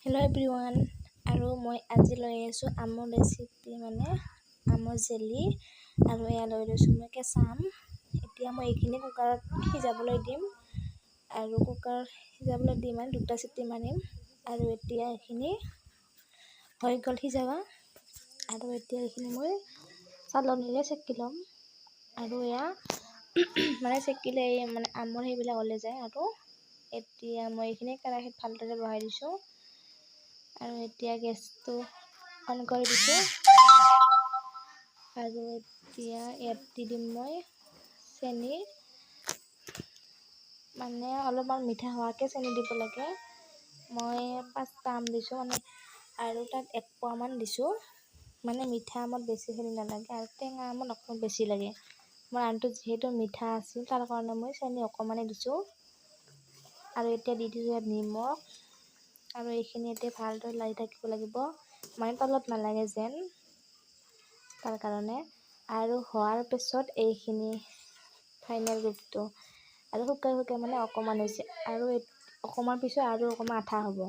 Hello' everyone, আৰু মই আজি লৈ আহিছোঁ আমৰ ৰেচিপি, আমৰ জেলি। আৰু এয়া লৈ লৈছোঁ মই কেঁচা আম। এতিয়া মই এইখিনি কুকাৰত সিজাবলৈ দিম, আৰু কুকাৰত সিজাবলৈ দি 2টা চিটি মাৰিম। আৰু এতিয়া এইখিনি হৈ গ'ল সিজাবা, আৰু এতিয়া এইখিনি মই চালনীৰে চেকি ল'ম। আৰু এয়া চেকিলে আমৰ সেইবিলাক ওলাই যায়। আৰু এতিয়া মই এইখিনি কেৰাহীত ভালদৰে বহাই দিছোঁ, আৰু এতিয়া গেছটো অন কৰি দিছোঁ। আৰু এতিয়া ইয়াত দি দিম মই চেনি, অলপমান মিঠা হোৱাকৈ চেনি দিব লাগে। মই 5টা আম দিছোঁ, আৰু তাত 1 পোৱামান দিছোঁ। মিঠা আমত বেছি চেনি নালাগে, আৰু টেঙা আমত অকণমান বেছি লাগে। মোৰ আমটো যিহেতু মিঠা আছিল, তাৰ কাৰণে মই চেনি অকণমানেই দিছোঁ। আৰু এতিয়া দি দিছোঁ ইয়াত নিমখ, আৰু এইখিনি এতিয়া ভালদৰে লাৰি থাকিব লাগিব, তলত নালাগে যেন, তাৰ কাৰণে। আৰু হোৱাৰ পিছত এইখিনি ফাইনেল ৰূপটো, আৰু শুকাই অকণমান হৈছে, আৰু অকণমান পিছত আৰু অকণমান আঠা হ'ব।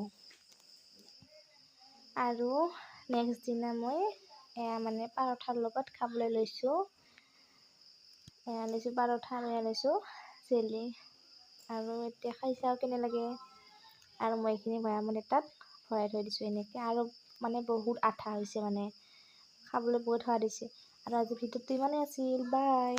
আৰু নেক্সট দিনা মই এয়া পৰঠাৰ লগত খাবলৈ লৈছোঁ। পৰঠা, আৰু এয়া লৈছোঁ জেলি। আৰু এতিয়া খাই চাওঁ কেনে লাগে। আৰু মই এইখিনি বৈয়ামত এটাত ভৰাই থৈ দিছোঁ এনেকৈ। আৰু বহুত আঠা হৈছে, খাবলৈ বহুত সোৱাদ হৈছে। আৰু আজি ভিডিঅ'টো ইমানেই আছিল, বাই।